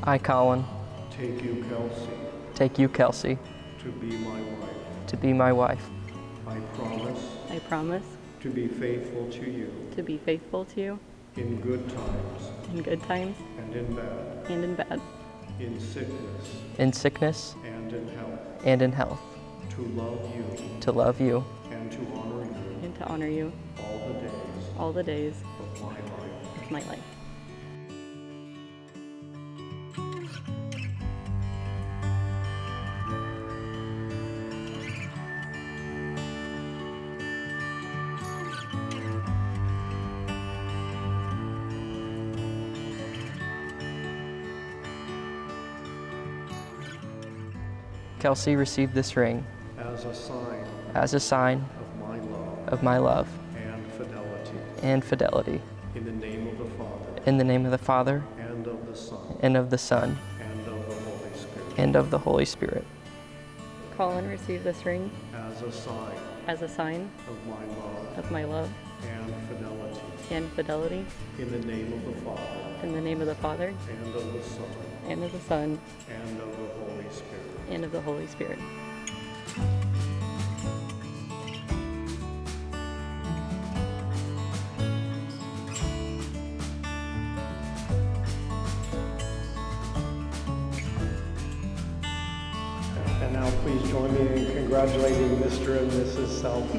I, Collin, take you, Kelsey, take you, Kelsey, to be my wife. to be my wife. I promise to be faithful to you to be faithful to you in good times in good times and in bad, and in bad, in sickness In sickness and in health, and in health. to love you To love you and to honor you and to honor you all the days all the days of my life. of my life. Kelsey, receive this ring As a sign as a sign of my love of my love and fidelity, and fidelity. in the name of the Father In the name of the Father, and of the Son and of the Son, and of the Holy Spirit. and of the Holy Spirit. Collin, receive this ring As a sign as a sign of my love of my love and fidelity, and fidelity in the name of the Father in the name of the Father and of the Son and of the Son and of the Holy Spirit. and of the Holy Spirit. And now please join me in congratulating Mr. and Mrs. Self.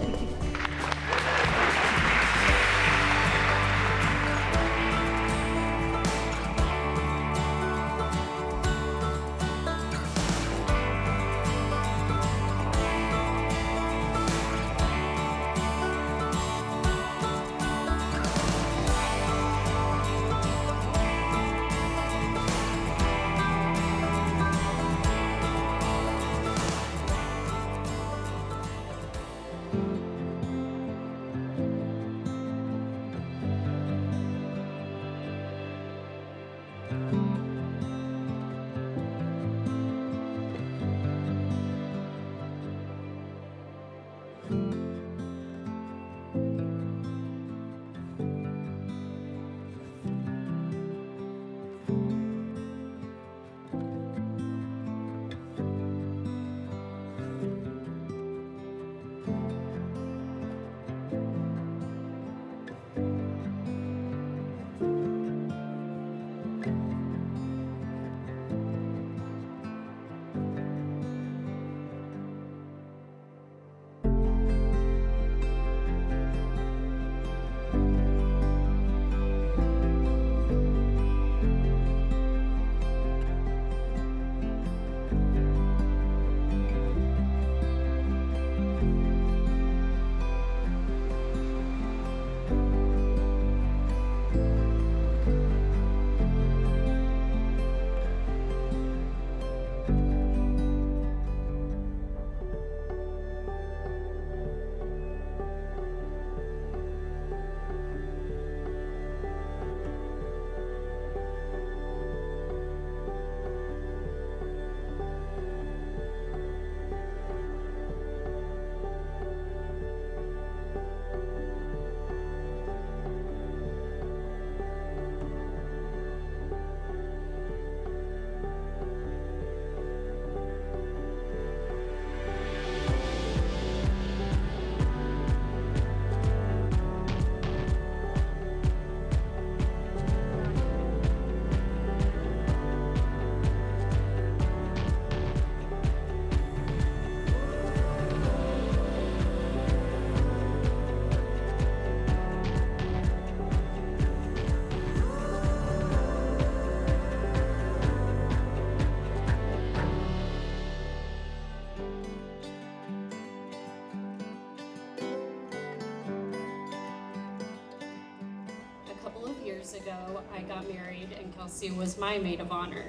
A couple of years ago, I got married and Kelsey was my maid of honor.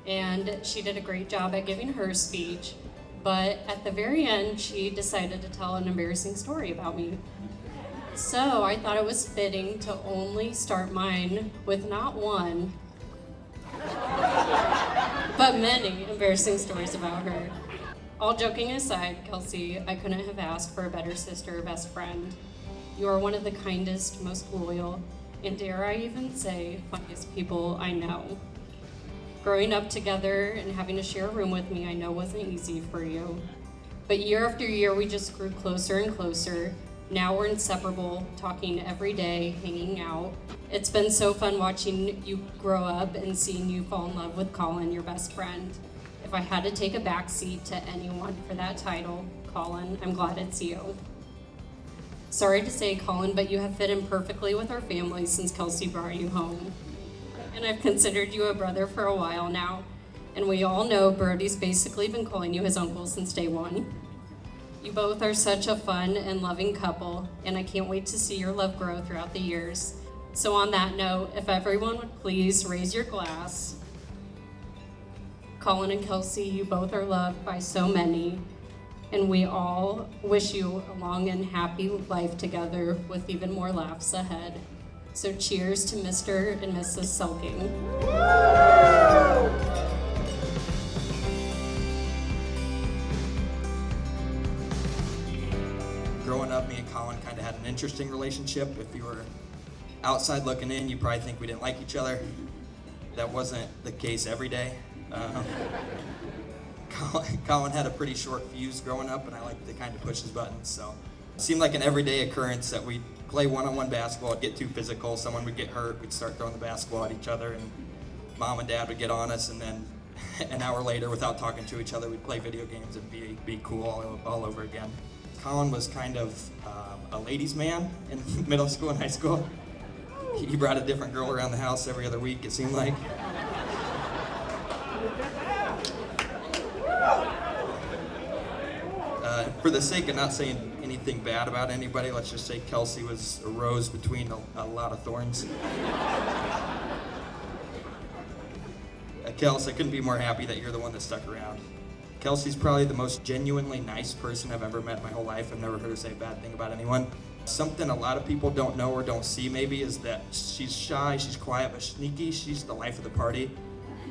And she did a great job at giving her speech, but at the very end, she decided to tell an embarrassing story about me. So I thought it was fitting to only start mine with not one, but many embarrassing stories about her. All joking aside, Kelsey, I couldn't have asked for a better sister or best friend. You are one of the kindest, most loyal, and dare I even say, funniest people I know. Growing up together and having to share a room with me, I know wasn't easy for you. But year after year, we just grew closer and closer. Now we're inseparable, talking every day, hanging out. It's been so fun watching you grow up and seeing you fall in love with Collin, your best friend. If I had to take a backseat to anyone for that title, Collin, I'm glad it's you. Sorry to say, Collin, but you have fit in perfectly with our family since Kelsey brought you home. And I've considered you a brother for a while now, and we all know Brody's basically been calling you his uncle since day one. You both are such a fun and loving couple, and I can't wait to see your love grow throughout the years. So on that note, if everyone would please raise your glass. Collin and Kelsey, you both are loved by so many, and we all wish you a long and happy life together with even more laughs ahead. So cheers to Mr. and Mrs. Selking. Growing up, me and Collin kind of had an interesting relationship. If you were outside looking in, you probably think we didn't like each other. That wasn't the case every day. Collin had a pretty short fuse growing up, and I liked to kind of push his buttons. So it seemed like an everyday occurrence that we'd play one-on-one basketball, it'd get too physical, someone would get hurt, we'd start throwing the basketball at each other, and mom and dad would get on us, and then an hour later, without talking to each other, we'd play video games and be cool all over again. Collin was kind of a ladies' man in middle school and high school. He brought a different girl around the house every other week, it seemed like. For the sake of not saying anything bad about anybody, let's just say Kelsey was a rose between a lot of thorns. Kelsey, I couldn't be more happy that you're the one that stuck around. Kelsey's probably the most genuinely nice person I've ever met in my whole life. I've never heard her say a bad thing about anyone. Something a lot of people don't know or don't see maybe is that she's shy, she's quiet, but sneaky. She's the life of the party.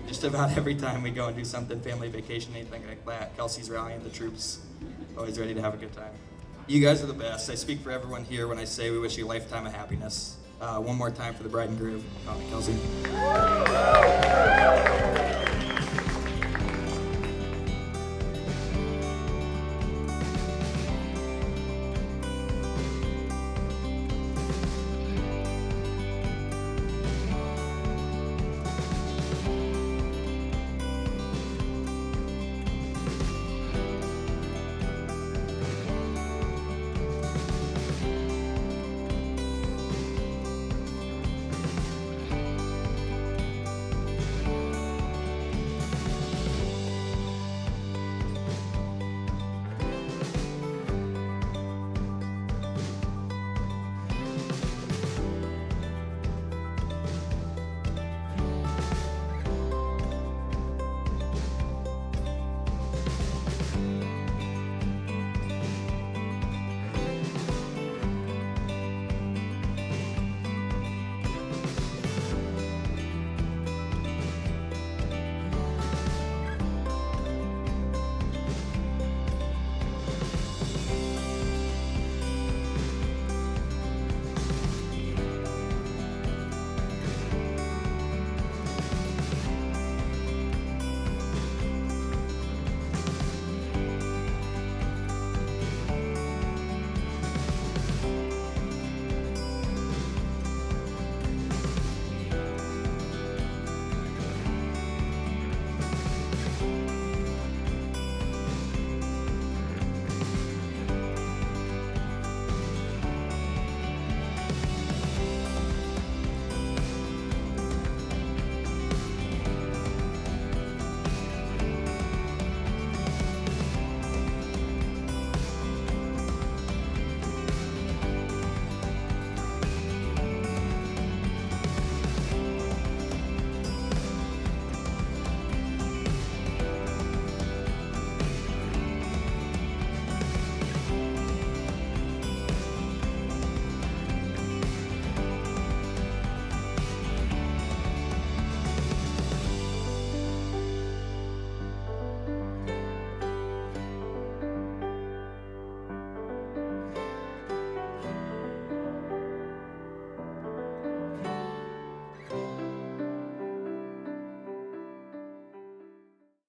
Just about every time we go and do something, family vacation, anything like that, Kelsey's rallying the troops, always ready to have a good time. You guys are the best. I speak for everyone here when I say we wish you a lifetime of happiness. One more time for the bride and groom. Call me Kelsey.